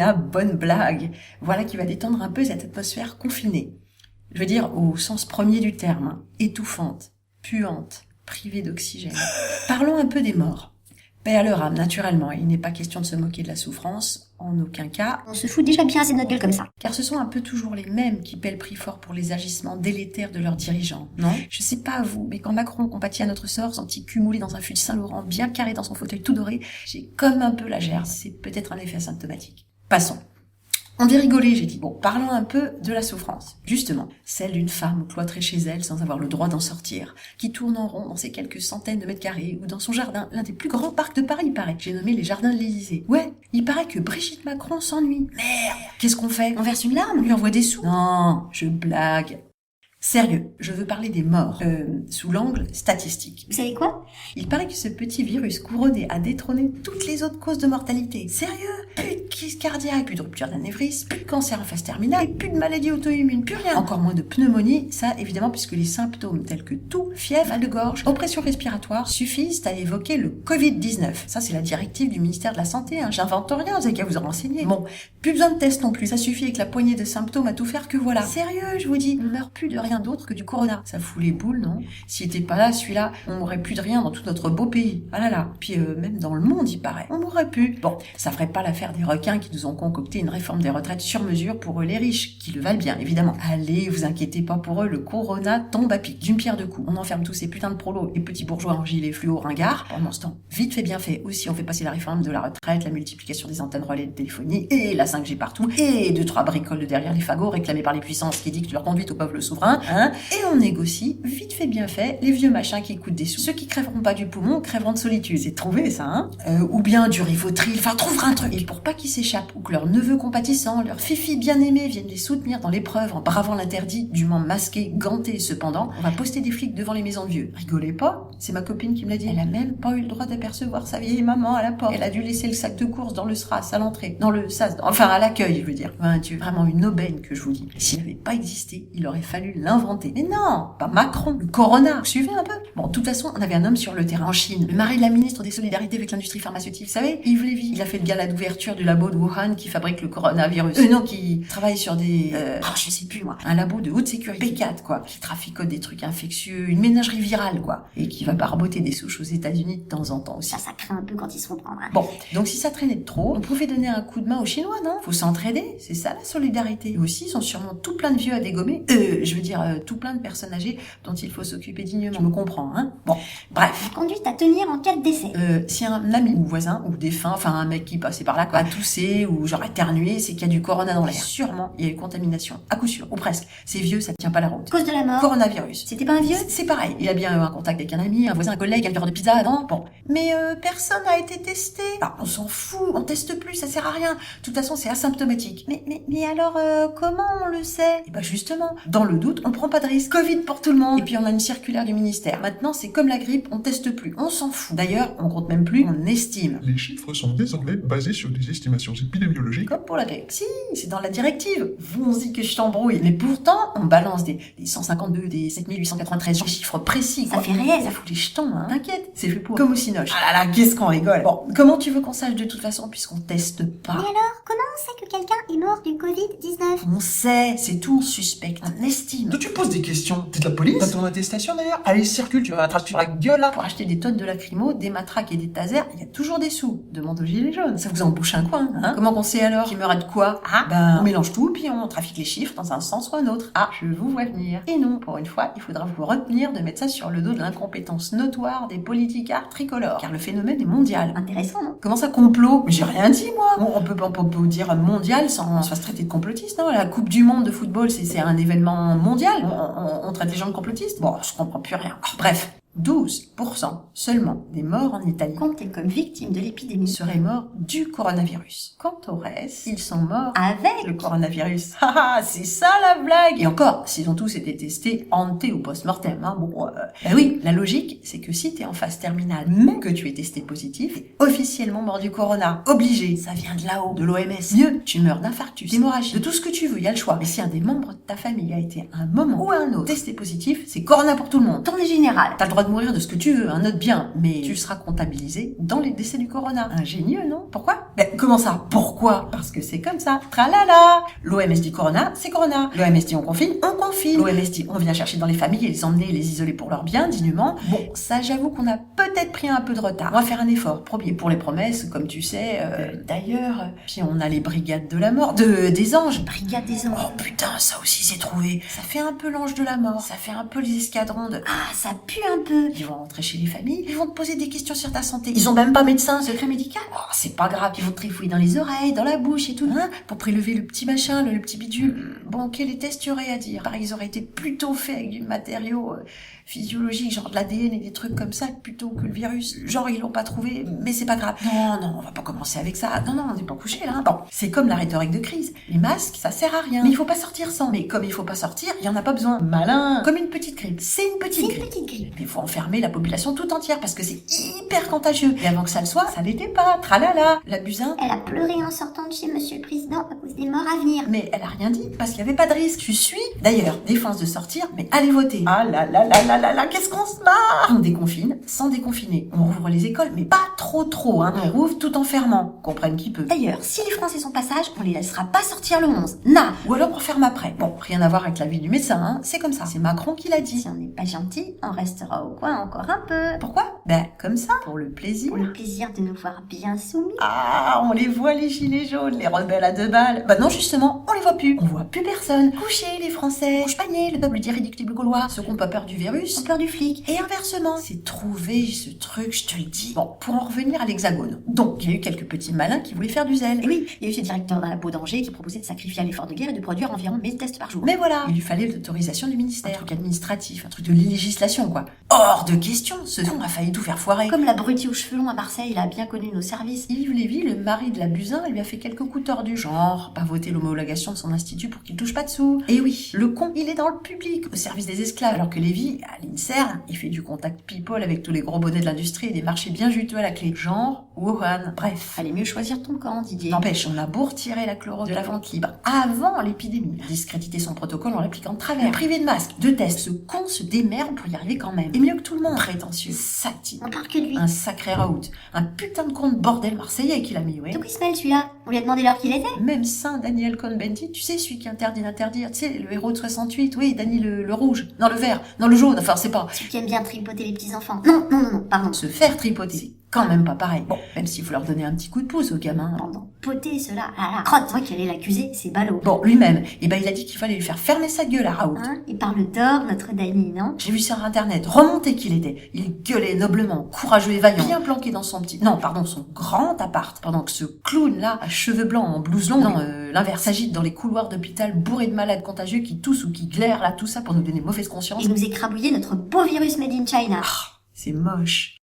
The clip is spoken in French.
Corona, bonne blague. Voilà qui va détendre un peu cette atmosphère confinée. Je veux dire au sens premier du terme, hein. Étouffante, puante, privée d'oxygène. Parlons un peu des morts. Paix à leur âme, naturellement, il n'est pas question de se moquer de la souffrance, en aucun cas. On se fout déjà bien assez de notre gueule comme ça. Car ce sont un peu toujours les mêmes qui paient le prix fort pour les agissements délétères de leurs dirigeants, non? Je sais pas à vous, mais quand Macron compatit à notre sort, son petit cul moulé dans un fût de Saint-Laurent, bien carré dans son fauteuil tout doré, j'ai comme un peu la gerbe, c'est peut-être un effet asymptomatique. Passons. On dit rigoler, j'ai dit. Bon, parlons un peu de la souffrance. Justement, celle d'une femme cloîtrée chez elle sans avoir le droit d'en sortir, qui tourne en rond dans ses quelques centaines de mètres carrés ou dans son jardin, l'un des plus grands parcs de Paris, il paraît. J'ai nommé les jardins de l'Élysée. Ouais, il paraît que Brigitte Macron s'ennuie. Merde, qu'est-ce qu'on fait? On verse une larme? On lui envoie des sous? Non, je blague. Sérieux, je veux parler des morts, sous l'angle statistique. Vous savez quoi? Il paraît que ce petit virus couronné a détrôné toutes les autres causes de mortalité. Sérieux? Plus de crise cardiaque, plus de rupture d'anévrisme, plus de cancer en phase terminale, plus de maladies auto-immunes, plus rien. Encore moins de pneumonie, ça évidemment puisque les symptômes tels que toux, fièvre, mal de gorge, oppression respiratoire suffisent à évoquer le Covid-19. Ça c'est la directive du ministère de la Santé, hein. J'invente rien, vous avez qu'à vous en renseigner. Bon, plus besoin de tests non plus, ça suffit avec la poignée de symptômes à tout faire que voilà. Sérieux, je vous dis, on meurt plus de rien d'autre que du corona. Ça fout les boules, non? S'il était pas là, celui-là, on mourrait plus de rien dans tout notre beau pays. Ah là là. Puis même dans le monde, il paraît. On mourrait plus. Bon, ça ferait pas l'affaire des requins qui nous ont concocté une réforme des retraites sur mesure pour eux les riches, qui le valent bien, évidemment. Allez, vous inquiétez pas pour eux, le corona tombe à pic, d'une pierre deux coups. On enferme tous ces putains de prolos et petits bourgeois en gilet fluo ringards. Pendant ce temps, vite fait bien fait. Aussi, on fait passer la réforme de la retraite, la multiplication des antennes relais de téléphonie et la 5G partout et 2-3 bricoles de derrière les fagots réclamés par les puissances qui dictent leur conduite au peuple souverain, hein. Et on négocie, vite fait bien fait, les vieux machins qui coûtent des sous. Ceux qui crèveront pas du poumon crèveront de solitude. C'est trouvé ça, hein. Ou bien du Rivotril, enfin trouvera un truc. Et pour pas qu'ils s'échappent, ou que leurs neveux compatissants, leurs fifis bien-aimés viennent les soutenir dans l'épreuve en bravant l'interdit, dûment masqué, ganté cependant, on va poster des flics devant les maisons de vieux. Rigolez pas, c'est ma copine qui me l'a dit. Elle a même pas eu le droit d'apercevoir sa vieille maman à la porte. Elle a dû laisser le sac de course dans le SRAS à l'entrée, dans le SAS, enfin à l'accueil, je veux dire. Enfin, tu es vraiment une aubaine que je vous dis. S'il n'avait pas existé, il aurait fallu l'inventer. Mais non, pas Macron, le corona. Vous suivez un peu? Bon, de toute façon, on avait un homme sur le terrain en Chine, le mari de la ministre des Solidarités avec l'industrie pharmaceutique, vous savez, Yves Lévy. Il a fait le gala d'ouverture du labo de Wuhan qui fabrique le coronavirus. Non, qui travaille sur des... je sais plus moi. Un labo de haute sécurité. P4, quoi. Qui traficote des trucs infectieux, une ménagerie virale, quoi. Et qui va barboter des souches aux États-Unis de temps en temps aussi. Ça craint un peu quand ils se font prendre. Hein. Bon, donc si ça traînait de trop, on pouvait donner un coup de main aux Chinois, non? Faut s'entraider, c'est ça la solidarité. Eux aussi, ils sont sûrement tout plein de vieux à dégommer. Je veux dire, tout plein de personnes âgées dont il faut s'occuper dignement. Je me comprends, hein? Bon, bref. La conduite à tenir en cas de décès. Si un ami ou voisin ou défunt, enfin un mec qui passait par là, quoi, a toussé ou genre éternué, c'est qu'il y a du corona dans l'air. Sûrement, il y a eu contamination, à coup sûr, ou presque. C'est vieux, ça tient pas la route. Cause de la mort. Coronavirus. C'était pas un vieux? C'est pareil. Il a bien eu un contact avec un ami, un voisin, un collègue, un livreur de pizza, non? Bon. Mais personne n'a été testé. Alors, on s'en fout, on teste plus, ça sert à rien. De toute façon, c'est asymptomatique. Mais alors, comment on le sait? Et bah justement, dans le doute, on prend pas de risque. Covid pour tout le monde. Et puis on a une circulaire du ministère. Maintenant, c'est comme la grippe, on teste plus, on s'en fout. D'ailleurs, on compte même plus, on estime. Les chiffres sont désormais basés sur des estimations épidémiologiques. Comme pour la grippe. Si, c'est dans la directive. Vous-y que je t'embrouille. Mais pourtant, on balance des 152, des 7893, des chiffres précis. Ça fait réel. Ça fout les jetons, hein. T'inquiète, c'est fait pour. Comme au Cinoche. Ah là là, qu'est-ce qu'on rigole. Bon, comment tu veux qu'on sache de toute façon puisqu'on teste pas? Mais alors, comment on sait que quelqu'un est mort du Covid-19? On sait, c'est tout, on suspecte, on estime. Toi, tu poses des questions. T'es de la police? T'as ton attestation d'ailleurs? Allez, circule, tu vas attraper sur la gueule là. Pour acheter des tonnes de lacrymo, des matraques et des tasers, il y a toujours des sous. Demande aux gilets jaunes. Ça vous embouche un coin, hein? Comment qu'on sait alors qui meurt de quoi? Ah, ben, on mélange tout, puis on trafique les chiffres dans un sens ou un autre. Ah, je vous vois venir. Et non, pour une fois, il faudra vous retenir de mettre ça sur le dos de l'incompétence notoire des politicards tricolores. Car le phénomène est mondial. Intéressant, non? Comment ça, complot? Mais j'ai rien dit, moi. Bon, on peut dire mondial sans se faire traiter de complotiste, non? La Coupe du Monde de football, c'est un événement mondial. On traite les gens de complotistes. Bon, je comprends plus rien. Bref. 12% seulement des morts en Italie comptés comme victimes de l'épidémie seraient morts du coronavirus. Quant au reste, ils sont morts avec le coronavirus. Haha, c'est ça la blague. Et encore, s'ils ont tous été testés ante ou post-mortem, hein, bon, bah oui, la logique, c'est que si t'es en phase terminale, même que tu es testé positif, t'es officiellement mort du corona. Obligé. Ça vient de là-haut, de l'OMS. Mieux, tu meurs d'infarctus, d'hémorragie, de tout ce que tu veux, y a le choix. Mais si un des membres de ta famille a été à un moment ou à un autre testé positif, c'est corona pour tout le monde. Tournée générale. T'as le droit droit de mourir de ce que tu veux, hein, note bien, mais tu seras comptabilisé dans les décès du corona. Ingénieux, non? Pourquoi? Ben, comment ça? Pourquoi? Parce que c'est comme ça. Tralala! L'OMS dit corona, c'est corona. L'OMS dit on confine, on confine. L'OMS dit on vient chercher dans les familles et les emmener et les isoler pour leur bien, dignement. Bon, ça j'avoue qu'on a peut-être pris un peu de retard. On va faire un effort pour les promesses, comme tu sais. D'ailleurs, puis on a les brigades de la mort, des anges. Brigade des anges. Oh putain, ça aussi c'est trouvé. Ça fait un peu l'ange de la mort, ça fait un peu les escadrons de... Ah, ça pue un peu. Ils vont rentrer chez les familles, ils vont te poser des questions sur ta santé. Ils ont même pas médecin, secret médical. Oh, c'est pas grave, ils vont te trifouiller dans les oreilles, dans la bouche et tout, hein, pour prélever le petit machin, le petit bidule. Bon, quels tests tu aurais à dire? Pareil, ils auraient été plutôt faits avec du matériau physiologique, genre de l'ADN et des trucs comme ça, plutôt que le virus. Genre, ils l'ont pas trouvé, mais c'est pas grave. Non, on va pas commencer avec ça. Non, on n'est pas couché, là. Bon, c'est comme la rhétorique de crise. Les masques, ça sert à rien. Mais il faut pas sortir sans. Mais comme il faut pas sortir, il y en a pas besoin. Malin. Comme une petite grippe. C'est une petite grippe. Mais il faut enfermer la population tout entière parce que c'est hyper contagieux. Et avant que ça le soit, ça l'était pas. Tralala. La Buzyn. Elle a pleuré en sortant de chez Monsieur le Président à cause des morts à venir. Mais elle a rien dit parce qu'il y avait pas de risque. Tu suis? D'ailleurs, défense de sortir, mais allez voter. Ah là, qu'est-ce qu'on se marre! On déconfine sans déconfiner. On rouvre les écoles, mais pas trop, hein. On rouvre tout en fermant. Comprenne qui peut. D'ailleurs, si les Français sont passage, on les laissera pas sortir le 11. Ou alors on ferme après. Bon, rien à voir avec l'avis du médecin, hein. C'est comme ça. C'est Macron qui l'a dit. Si on n'est pas gentil, on restera au coin encore un peu. Pourquoi? Ben, comme ça. Pour le plaisir. Pour le plaisir de nous voir bien soumis. Ah, on les voit les gilets jaunes, les rebelles à 2 balles. Bah non, justement, on les voit plus. On voit plus personne. Coucher les Français, couche panier, le peuple dit ridicule gaulois. Ceux qui ont pas peur du virus, ont peur du flic. Et inversement. C'est trouvé ce truc, je te le dis. Bon, pour en revenir à l'Hexagone. Donc, il y a eu quelques petits malins qui voulaient faire du zèle. Et oui, il y a eu ce directeur d'un labo d'Angers qui proposait de sacrifier à l'effort de guerre et de produire environ 1000 tests par jour. Mais voilà, il lui fallait l'autorisation du ministère. Un truc administratif, un truc de législation, quoi. Hors de question, ce con a failli tout faire foirer. Comme l'abruti aux cheveux longs à Marseille, il a bien connu nos services. Yves Lévy, le mari de la Buzyn, lui a fait quelques coups tordus, genre pas voter l'homologation de son institut pour qu'il touche pas de sous. Et oui, le con, il est dans le public, au service des esclaves, alors que Lévy, à l'INSERM, il fait du contact people avec tous les gros bonnets de l'industrie et des marchés bien juteux à la clé, genre Wuhan. Bref, fallait mieux choisir ton camp, Didier. N'empêche, on a beau retirer la chloro de la vente libre avant l'épidémie, discréditer son protocole en l'appliquant de travers, privé de masques, de tests, ce con se démerde pour y arriver quand même. Et mieux que tout le monde, prétentieux, sale type. On parle que de lui. Un sacré raout, un putain de con de bordel marseillais qu'il a mis, ouais. De quoi il se mêle celui-là? On lui a demandé l'heure qu'il était? Même Saint Daniel Cohn-Bendit, tu sais, celui qui interdit d'interdire, tu sais, le héros de 68, oui, Dany le rouge, non le vert, non le jaune, enfin c'est pas. Celui qui aime bien tripoter les petits enfants. Non, pardon. Se faire tripoter, c'est quand même pas pareil. Bon, même s'il faut leur donner un petit coup de pouce aux gamins. Pendant poter cela à la crotte, moi qui allais l'accuser, c'est ballot. Bon, lui-même, il a dit qu'il fallait lui faire fermer sa gueule à Raoult. Hein? Il parle d'or, notre Dany, non? J'ai vu sur internet, remonté qu'il était. Il gueulait noblement, courageux et vaillant, bien planqué dans son son grand appart, pendant que ce clown-là, à cheveux blancs, en blouse longue, l'inverse, s'agite dans les couloirs d'hôpital bourrés de malades contagieux qui toussent ou qui glairent là, tout ça pour nous donner mauvaise conscience. Il nous écrabouillait notre beau virus made in China. C'est moche.